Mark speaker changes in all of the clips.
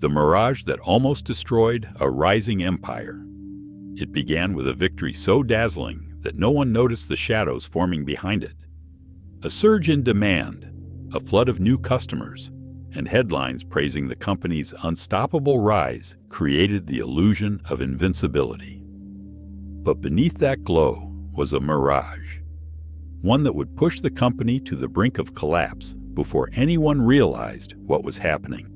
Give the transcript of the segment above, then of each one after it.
Speaker 1: the mirage that almost destroyed a rising empire. It began with a victory so dazzling that no one noticed the shadows forming behind it. A surge in demand, a flood of new customers, and headlines praising the company's unstoppable rise created the illusion of invincibility. But beneath that glow was a mirage, one that would push the company to the brink of collapse before anyone realized what was happening.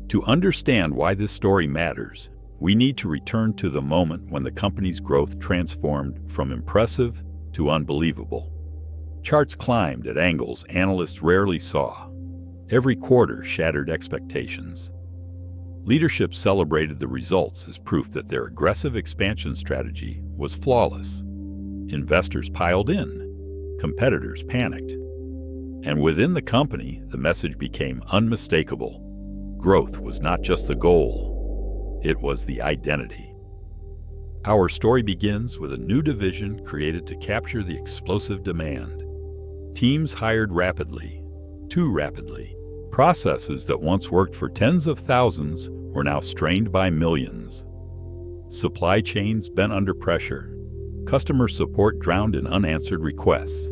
Speaker 1: To understand why this story matters, we need to return to the moment when the company's growth transformed from impressive to unbelievable. Charts climbed at angles analysts rarely saw. Every quarter shattered expectations. Leadership celebrated the results as proof that their aggressive expansion strategy was flawless. Investors piled in. Competitors panicked. And within the company, the message became unmistakable. Growth was not just the goal, it was the identity. Our story begins with a new division created to capture the explosive demand. Teams hired rapidly, too rapidly. Processes that once worked for tens of thousands were now strained by millions. Supply chains bent under pressure. Customer support drowned in unanswered requests.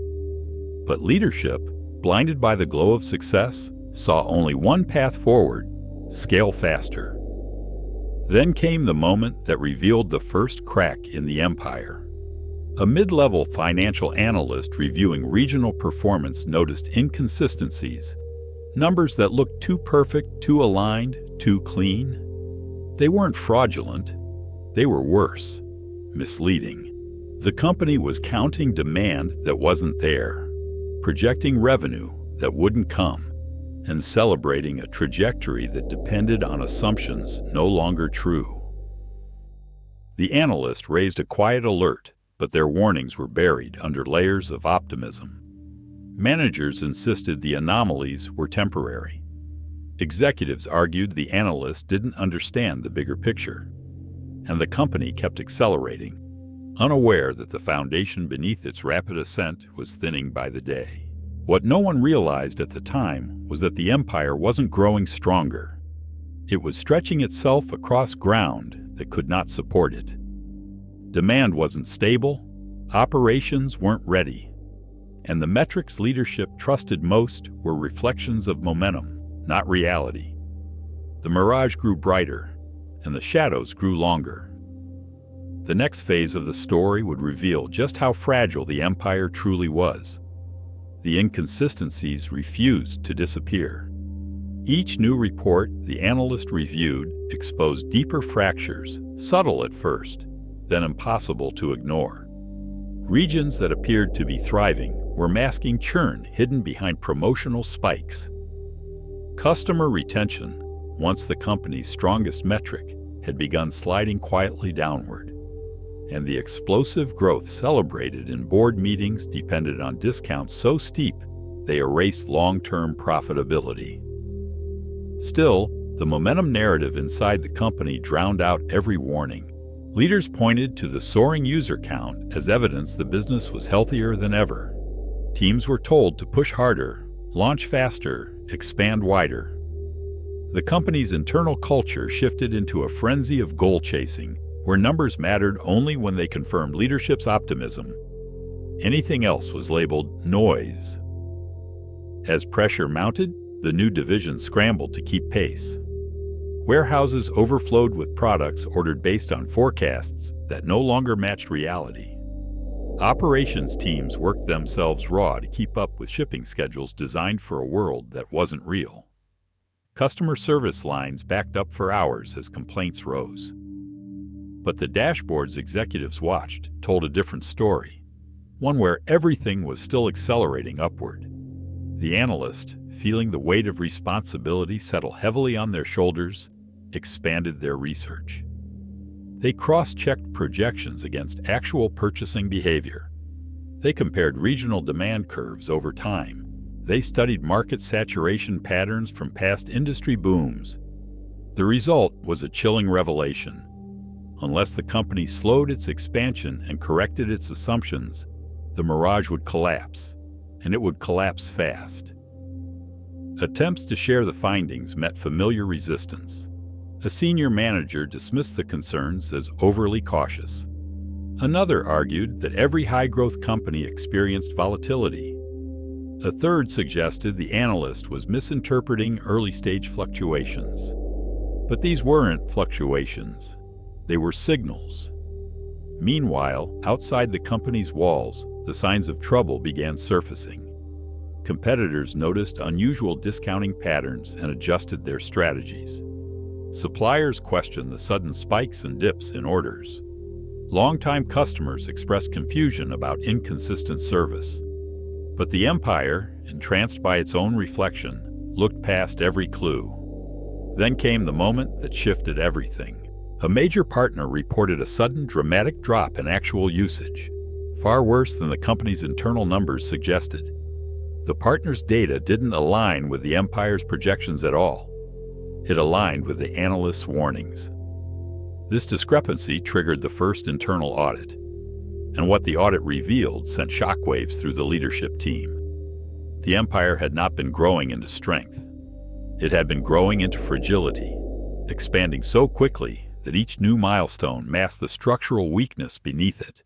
Speaker 1: But leadership, blinded by the glow of success, saw only one path forward: scale faster. Then came the moment that revealed the first crack in the empire. A mid-level financial analyst reviewing regional performance noticed inconsistencies, numbers that looked too perfect, too aligned, too clean. They weren't fraudulent. They were worse, misleading. The company was counting demand that wasn't there, projecting revenue that wouldn't come, and celebrating a trajectory that depended on assumptions no longer true. The analyst raised a quiet alert, but their warnings were buried under layers of optimism. Managers insisted the anomalies were temporary. Executives argued the analyst didn't understand the bigger picture. And the company kept accelerating, unaware that the foundation beneath its rapid ascent was thinning by the day. What no one realized at the time was that the empire wasn't growing stronger. It was stretching itself across ground that could not support it. Demand wasn't stable, operations weren't ready, and the metrics leadership trusted most were reflections of momentum, not reality. The mirage grew brighter, and the shadows grew longer. The next phase of the story would reveal just how fragile the empire truly was. The inconsistencies refused to disappear. Each new report the analyst reviewed exposed deeper fractures, subtle at first, then impossible to ignore. Regions that appeared to be thriving were masking churn hidden behind promotional spikes. Customer retention, once the company's strongest metric, had begun sliding quietly downward, and the explosive growth celebrated in board meetings depended on discounts so steep they erased long-term profitability. Still, the momentum narrative inside the company drowned out every warning. Leaders pointed to the soaring user count as evidence the business was healthier than ever. Teams were told to push harder, launch faster, expand wider. The company's internal culture shifted into a frenzy of goal chasing, where numbers mattered only when they confirmed leadership's optimism. Anything else was labeled noise. As pressure mounted, the new division scrambled to keep pace. Warehouses overflowed with products ordered based on forecasts that no longer matched reality. Operations teams worked themselves raw to keep up with shipping schedules designed for a world that wasn't real. Customer service lines backed up for hours as complaints rose. But the dashboards executives watched told a different story, one where everything was still accelerating upward. The analyst, feeling the weight of responsibility settle heavily on their shoulders, expanded their research. They cross-checked projections against actual purchasing behavior. They compared regional demand curves over time. They studied market saturation patterns from past industry booms. The result was a chilling revelation. Unless the company slowed its expansion and corrected its assumptions, the mirage would collapse, and it would collapse fast. Attempts to share the findings met familiar resistance. A senior manager dismissed the concerns as overly cautious. Another argued that every high-growth company experienced volatility. A third suggested the analyst was misinterpreting early-stage fluctuations. But these weren't fluctuations. They were signals. Meanwhile, outside the company's walls, the signs of trouble began surfacing. Competitors noticed unusual discounting patterns and adjusted their strategies. Suppliers questioned the sudden spikes and dips in orders. Longtime customers expressed confusion about inconsistent service. But the empire, entranced by its own reflection, looked past every clue. Then came the moment that shifted everything. A major partner reported a sudden, dramatic drop in actual usage, far worse than the company's internal numbers suggested. The partner's data didn't align with the empire's projections at all. It aligned with the analyst's warnings. This discrepancy triggered the first internal audit, and what the audit revealed sent shockwaves through the leadership team. The empire had not been growing into strength. It had been growing into fragility, expanding so quickly that each new milestone masked the structural weakness beneath it.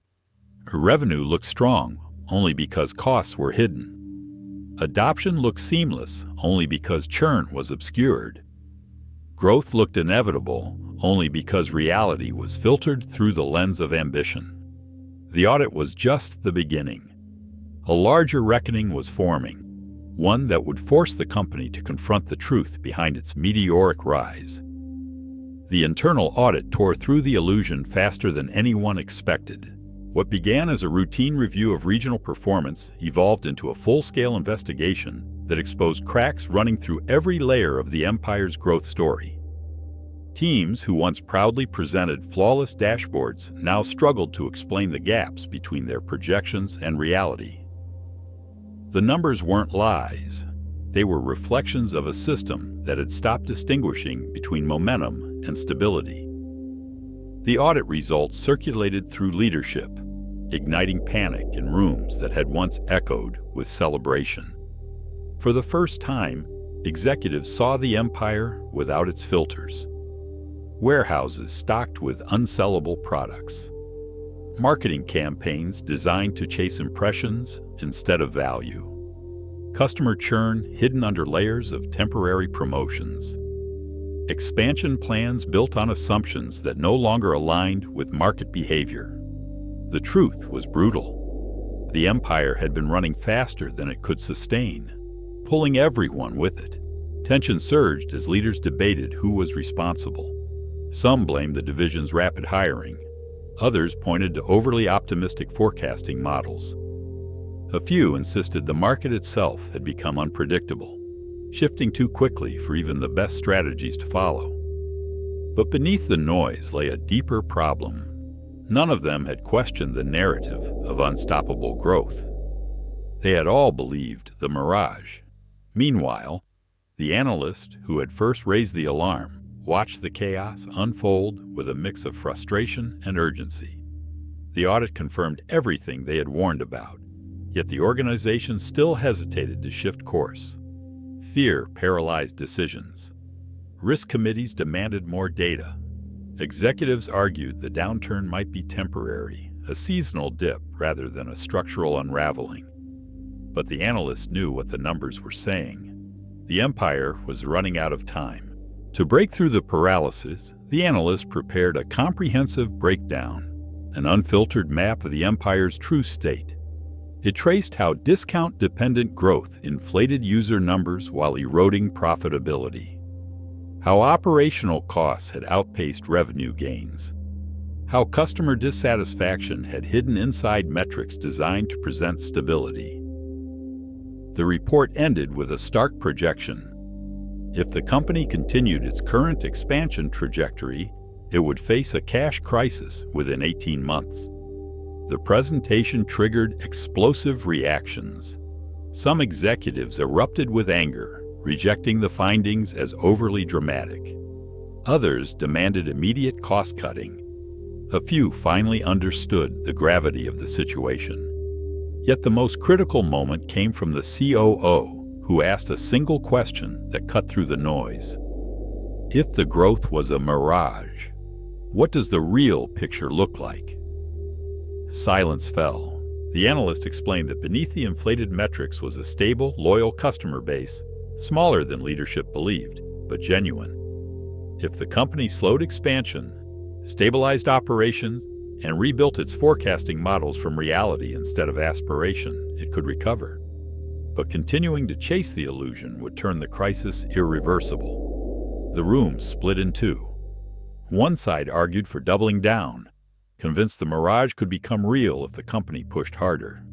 Speaker 1: Revenue looked strong only because costs were hidden. Adoption looked seamless only because churn was obscured. Growth looked inevitable only because reality was filtered through the lens of ambition. The audit was just the beginning. A larger reckoning was forming, one that would force the company to confront the truth behind its meteoric rise. The internal audit tore through the illusion faster than anyone expected. What began as a routine review of regional performance evolved into a full-scale investigation that exposed cracks running through every layer of the empire's growth story. Teams who once proudly presented flawless dashboards now struggled to explain the gaps between their projections and reality. The numbers weren't lies. They were reflections of a system that had stopped distinguishing between momentum and stability. The audit results circulated through leadership, igniting panic in rooms that had once echoed with celebration. For the first time, executives saw the empire without its filters. Warehouses stocked with unsellable products. Marketing campaigns designed to chase impressions instead of value. Customer churn hidden under layers of temporary promotions. Expansion plans built on assumptions that no longer aligned with market behavior. The truth was brutal. The empire had been running faster than it could sustain, pulling everyone with it. Tension surged as leaders debated who was responsible. Some blamed the division's rapid hiring. Others pointed to overly optimistic forecasting models. A few insisted the market itself had become unpredictable, shifting too quickly for even the best strategies to follow. But beneath the noise lay a deeper problem. None of them had questioned the narrative of unstoppable growth. They had all believed the Mirage. Meanwhile, the analyst who had first raised the alarm watched the chaos unfold with a mix of frustration and urgency. The audit confirmed everything they had warned about, yet the organization still hesitated to shift course. Fear paralyzed decisions. Risk committees demanded more data. Executives argued the downturn might be temporary, a seasonal dip rather than a structural unraveling. But the analysts knew what the numbers were saying. The empire was running out of time. To break through the paralysis, the analyst prepared a comprehensive breakdown, an unfiltered map of the empire's true state. It traced how discount-dependent growth inflated user numbers while eroding profitability, how operational costs had outpaced revenue gains, how customer dissatisfaction had hidden inside metrics designed to present stability. The report ended with a stark projection. If the company continued its current expansion trajectory, it would face a cash crisis within 18 months. The presentation triggered explosive reactions. Some executives erupted with anger, rejecting the findings as overly dramatic. Others demanded immediate cost-cutting. A few finally understood the gravity of the situation. Yet the most critical moment came from the COO, who asked a single question that cut through the noise. If the growth was a mirage, what does the real picture look like? Silence fell. The analyst explained that beneath the inflated metrics was a stable, loyal customer base, smaller than leadership believed, but genuine. If the company slowed expansion, stabilized operations, and rebuilt its forecasting models from reality instead of aspiration, it could recover. But continuing to chase the illusion would turn the crisis irreversible. The room split in two. One side argued for doubling down, convinced the mirage could become real if the company pushed harder.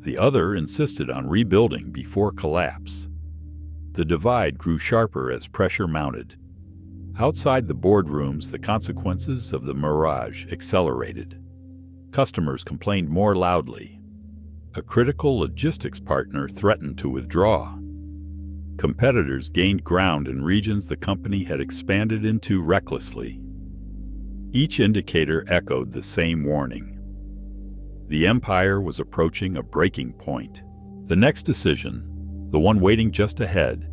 Speaker 1: The other insisted on rebuilding before collapse. The divide grew sharper as pressure mounted. Outside the boardrooms, the consequences of the mirage accelerated. Customers complained more loudly. A critical logistics partner threatened to withdraw. Competitors gained ground in regions the company had expanded into recklessly. Each indicator echoed the same warning. The empire was approaching a breaking point. The next decision, the one waiting just ahead,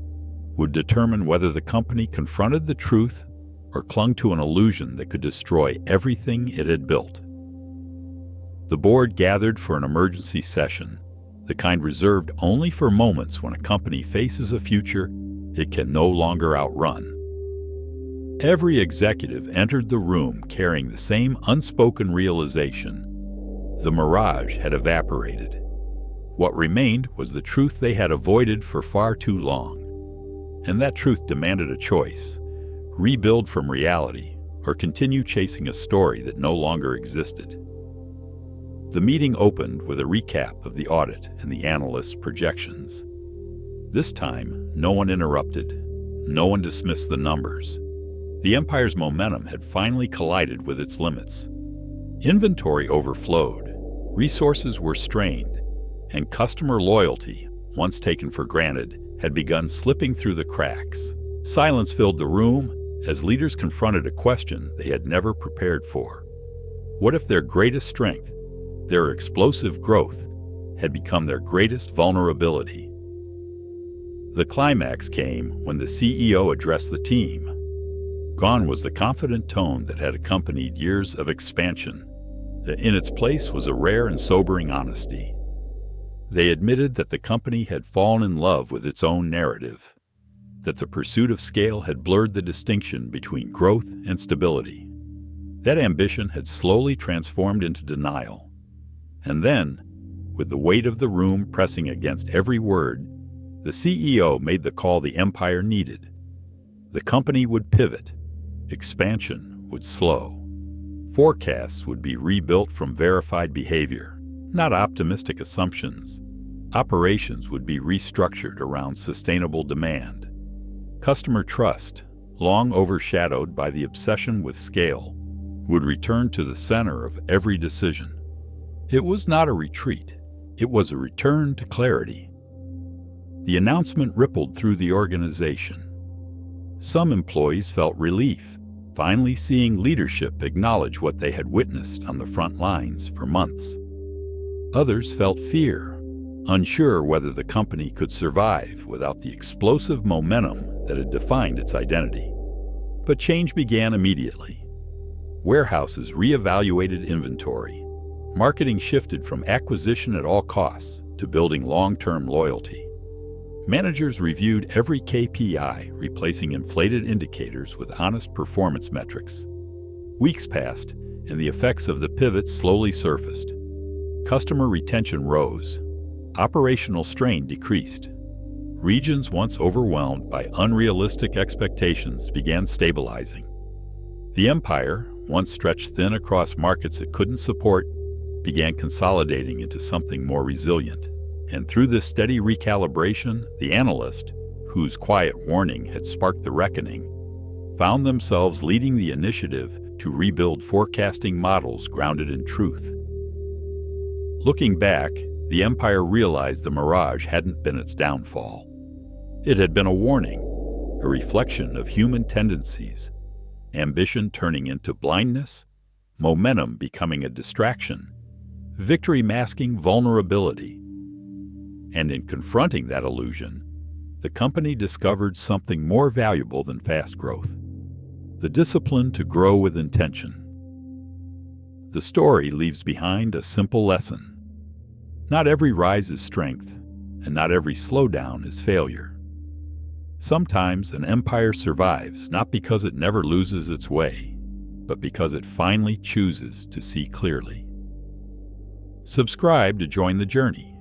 Speaker 1: would determine whether the company confronted the truth or clung to an illusion that could destroy everything it had built. The board gathered for an emergency session, the kind reserved only for moments when a company faces a future it can no longer outrun. Every executive entered the room carrying the same unspoken realization. The mirage had evaporated. What remained was the truth they had avoided for far too long. And that truth demanded a choice: rebuild from reality or continue chasing a story that no longer existed. The meeting opened with a recap of the audit and the analyst's projections. This time, no one interrupted. No one dismissed the numbers. The empire's momentum had finally collided with its limits. Inventory overflowed, resources were strained, and customer loyalty, once taken for granted, had begun slipping through the cracks. Silence filled the room as leaders confronted a question they had never prepared for. What if their greatest strength, their explosive growth, had become their greatest vulnerability? The climax came when the CEO addressed the team. Gone was the confident tone that had accompanied years of expansion. In its place was a rare and sobering honesty. They admitted that the company had fallen in love with its own narrative, that the pursuit of scale had blurred the distinction between growth and stability. That ambition had slowly transformed into denial. And then, with the weight of the room pressing against every word, the CEO made the call the empire needed. The company would pivot. Expansion would slow. Forecasts would be rebuilt from verified behavior, not optimistic assumptions. Operations would be restructured around sustainable demand. Customer trust, long overshadowed by the obsession with scale, would return to the center of every decision. It was not a retreat. It was a return to clarity. The announcement rippled through the organization. Some employees felt relief, finally seeing leadership acknowledge what they had witnessed on the front lines for months. Others felt fear, unsure whether the company could survive without the explosive momentum that had defined its identity. But change began immediately. Warehouses reevaluated inventory. Marketing shifted from acquisition at all costs to building long-term loyalty. Managers reviewed every KPI, replacing inflated indicators with honest performance metrics. Weeks passed, and the effects of the pivot slowly surfaced. Customer retention rose. Operational strain decreased. Regions once overwhelmed by unrealistic expectations began stabilizing. The empire, once stretched thin across markets it couldn't support, began consolidating into something more resilient. And through this steady recalibration, the analyst, whose quiet warning had sparked the reckoning, found themselves leading the initiative to rebuild forecasting models grounded in truth. Looking back, the empire realized the mirage hadn't been its downfall. It had been a warning, a reflection of human tendencies, ambition turning into blindness, momentum becoming a distraction, victory masking vulnerability. And in confronting that illusion, the company discovered something more valuable than fast growth: the discipline to grow with intention. The story leaves behind a simple lesson. Not every rise is strength, and not every slowdown is failure. Sometimes an empire survives not because it never loses its way, but because it finally chooses to see clearly. Subscribe to join the journey